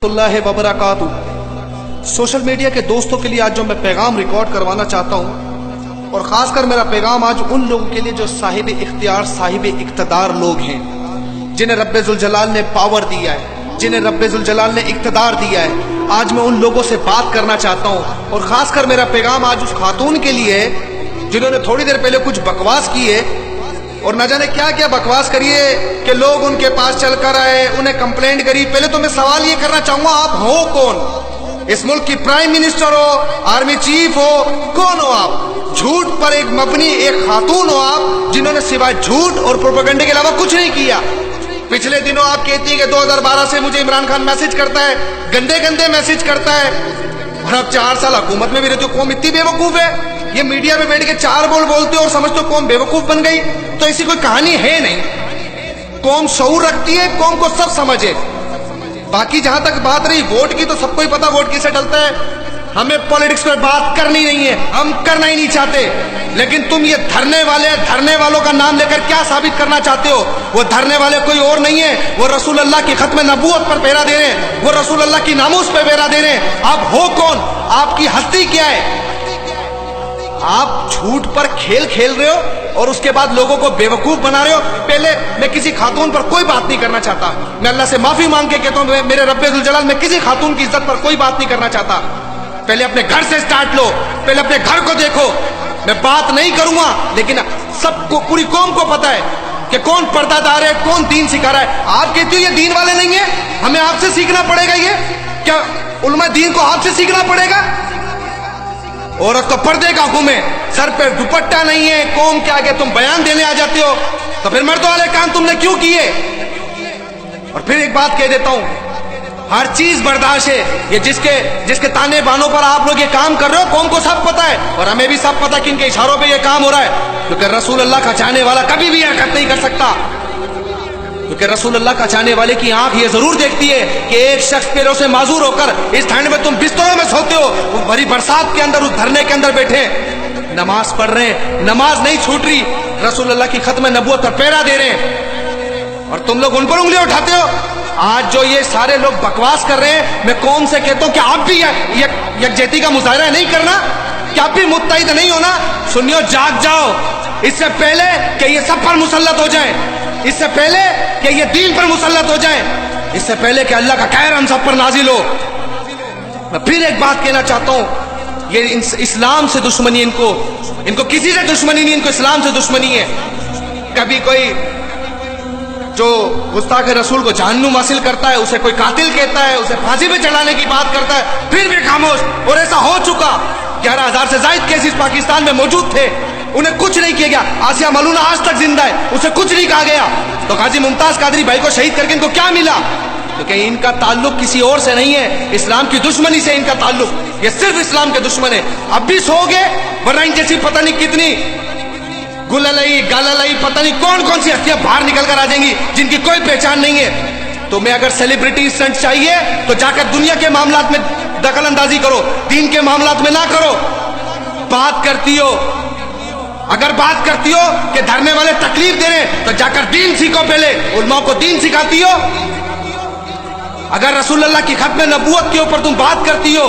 اللہ وبرکاتہ۔ Social media کے دوستوں کے لیے آج جو میں پیغام ریکارڈ کروانا چاہتا ہوں، اور خاص کر میرا پیغام آج ان لوگوں کے لیے جو صاحب اختیار، صاحب اقتدار لوگ ہیں، جنہیں رب ذوالجلال نے پاور دیا ہے، جنہیں رب ذوالجلال نے اقتدار دیا ہے، آج میں ان لوگوں سے بات کرنا چاہتا ہوں۔ اور خاص کر میرا پیغام آج اس خاتون کے لیے ہے جنہوں نے تھوڑی دیر پہلے کچھ بکواس کی ہے، اور نہ جانے کیا کیا بکواس کریے کہ لوگ ان کے پاس چل کر آئے، انہیں کمپلینٹ کری۔ پہلے تو میں سوال یہ کرنا چاہوں گا، آپ ہو کون؟ اس ملک کی پرائم منسٹر ہو، آرمی چیف ہو، کون ہو آپ؟ جھوٹ پر ایک مبنی ایک خاتون ہو آپ، جنہوں نے سوائے جھوٹ اور پروپیگنڈے کے علاوہ کچھ نہیں کیا۔ پچھلے دنوں آپ کہتی ہیں کہ 2012 سے مجھے عمران خان میسج کرتا ہے، گندے گندے میسج کرتا ہے، اور اب 4 سال حکومت میں بھی رہتے ہو۔ قوم اتنی بے وقوف ہے، یہ میڈیا میں بیٹھ کے 4 بول بولتے ہو اور سمجھتے ہو قوم بے وقوف بن گئی؟ تو ایسی کوئی کہانی ہے نہیں۔ قوم شعور رکھتی ہے، قوم کو سب سمجھے۔ باقی جہاں تک بات رہی ووٹ کی، تو سب کو ہی پتا ووٹ کسے ڈلتا ہے۔ ہمیں پولیٹکس پر بات کرنی نہیں ہے، ہم کرنا ہی نہیں چاہتے۔ لیکن تم یہ دھرنے والوں کا نام لے کر کیا ثابت کرنا چاہتے ہو؟ وہ دھرنے والے کوئی اور نہیں ہے، وہ رسول اللہ کی ختم نبوت پر پہرا دے رہے ہیں، وہ رسول اللہ کی ناموس پہ پہرا دے رہے ہیں۔ آپ ہو کون؟ آپ کی ہستی کیا ہے؟ آپ جھوٹ پر کھیل رہے ہو اور اس کے بعد لوگوں کو بے وقوف بنا رہے ہو۔ پہلے میں کسی خاتون پر کوئی بات نہیں کرنا چاہتا، میں اللہ سے معافی مانگ کے کہتا ہوں، میرے رب ذوالجلال میں کسی خاتون کی عزت پر کوئی بات نہیں کرنا چاہتا۔ پہلے اپنے گھر سے سٹارٹ لو، پہلے اپنے گھر کو دیکھو۔ میں بات نہیں کروں گا، لیکن سب کو، پوری قوم کو پتا ہے کہ کون پردہ دار ہے، کون دین سکھا رہا ہے۔ آپ کہتے ہو یہ دین والے نہیں ہیں، ہمیں آپ سے سیکھنا پڑے گا۔ یہ کیا علماء دین کو آپ سے سیکھنا پڑے گا؟ عورت تو پردے کا حکم ہے، سر پہ دوپٹہ نہیں ہے، قوم کے آگے تم بیان دینے آ جاتے ہو، تو پھر مردوں والے کام تم نے کیوں کیے؟ اور پھر ایک بات کہہ دیتا ہوں، ہر چیز برداشت ہے۔ یہ جس کے تانے بانوں پر آپ لوگ یہ کام کر رہے ہو، قوم کو سب پتا ہے، اور ہمیں بھی سب پتا کہ ان کے اشاروں پہ یہ کام ہو رہا ہے، کیونکہ رسول اللہ کا چاہنے والا کبھی بھی حرکت نہیں کر سکتا، کیونکہ رسول اللہ کا چاہنے والے کی آنکھ یہ ضرور دیکھتی ہے کہ ایک شخص پیروں سے معذور ہو کر اس ٹھنڈ میں تم بستروں میں سوتے ہو، وہ بھری برسات کے اندر اس دھرنے کے اندر بیٹھے نماز پڑھ رہے ہیں، نماز نہیں چھوٹ رہی، رسول اللہ کی ختم نبوت پر پہرا دے رہے ہیں، اور تم لوگ ان پر انگلیاں اٹھاتے ہو۔ آج جو یہ سارے لوگ بکواس کر رہے ہیں، میں قوم سے کہتا ہوں کہ آپ بھی یکجہتی کا مظاہرہ نہیں کرنا، کہ آپ بھی متحد نہیں ہونا۔ سنیو، جاگ جاؤ، اس سے پہلے کہ یہ سب پر مسلط ہو جائیں، اس سے پہلے کہ یہ دین پر مسلط ہو جائیں، اس سے پہلے کہ اللہ کا قہر ہم سب پر نازل ہو۔ میں پھر ایک بات کہنا چاہتا ہوں، یہ اسلام سے دشمنی، ان کو کسی سے دشمنی نہیں، ان کو اسلام سے دشمنی ہے۔ کبھی کوئی جو گستاخ رسول کو جہنم حاصل کرتا ہے اسے کوئی قاتل کہتا ہے، اسے پھانسی پہ چڑھانے کی بات کرتا ہے، پھر بھی خاموش۔ اور ایسا ہو چکا، 11,000 سے زائد کیسز پاکستان میں موجود تھے، انہیں کچھ نہیں کیا گیا۔ آسیہ ملونہ آج تک زندہ ہے، اسے کچھ نہیں کہا گیا۔ تو غازی ممتاز قادری بھائی کو شہید کر کے ان کو کیا ملا؟ کیونکہ ان کا تعلق کسی اور سے نہیں ہے، اسلام کی دشمنی سے ان کا تعلق، یہ صرف اسلام کے دشمن ہے۔ اب بھی سو گے، ورنہ ان جیسی پتہ نہیں کتنی گلالئی گالالئی پتہ نہیں کون سی ہستیاں باہر نکل کر آ جائیں گی جن کی کوئی پہچان نہیں ہے۔ تمہیں اگر سیلیبریٹی اسٹنٹ چاہیے تو جا کر دنیا کے معاملات میں دخل اندازی کرو، دین کے معاملات میں نہ کرو۔ بات کرتی ہو، اگر بات کرتی ہو کہ دھرنے والے تکلیف دے رہے ہیں، تو جا کر دین سیکھو، پہلے علماء کو دین سکھاتی ہو۔ اگر رسول اللہ کی ختم نبوت کے اوپر تم بات کرتی ہو،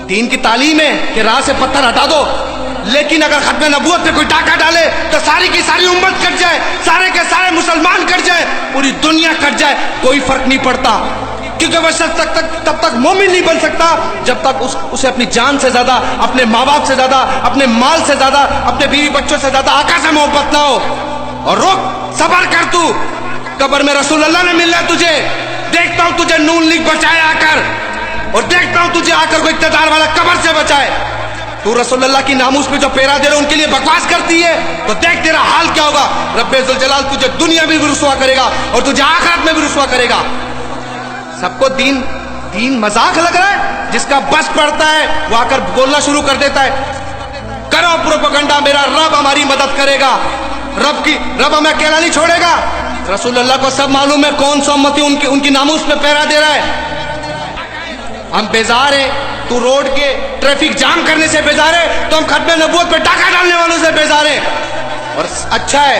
دین کی تعلیم ہے کہ راہ سے پتھر ہٹا دو، لیکن اگر ختم نبوت پہ کوئی ڈاکہ ڈالے تو ساری کی ساری امت کٹ جائے، سارے کے سارے مسلمان کٹ جائے، پوری دنیا کٹ جائے، کوئی فرق نہیں پڑتا، کیونکہ وہ شخص تب تک مومن نہیں بن سکتا جب تک اسے اپنی جان سے زیادہ، اپنے ماں باپ سے زیادہ، اپنے مال سے زیادہ، اپنے بیوی بچوں سے زیادہ آقا سے محبت نہ ہو۔ اور رک، صبر کر، تو قبر میں رسول اللہ نے ملنا ہے تجھے۔ دیکھتا ہوں تجھے نون لیگ بچائے آ کر، اور دیکھتا ہوں تجھے آ کر کوئی اقتدار والا قبر سے بچائے۔ تو رسول اللہ کی ناموس پہ جو پیرا دے رہے ان کے لیے بکواس کرتی ہے، تو دیکھ تیرا حال کیا ہوگا۔ رب ذوالجلال تجھے دنیا میں بھی رسوا کرے گا اور تجھے آخرت میں بھی رسوا کرے گا۔ سب کو دین مذاق لگ رہا ہے، جس کا بس پڑتا ہے وہ آ کر بولنا شروع کر دیتا ہے، کرو پروپیگنڈا، میرا رب ہماری مدد کرے گا، رب ہمیں اکیلا نہیں چھوڑے گا۔ رسول اللہ کو سب معلوم ہے کون سا امتی ان کی ناموس پہ پہرا دے رہا ہے۔ ہم بیزار ہیں، تو روڈ کے ٹریفک جام کرنے سے بیزار ہے، تو ہم ختم نبوت پہ ڈاکہ ڈالنے والوں سے بیزار ہیں۔ اور اچھا ہے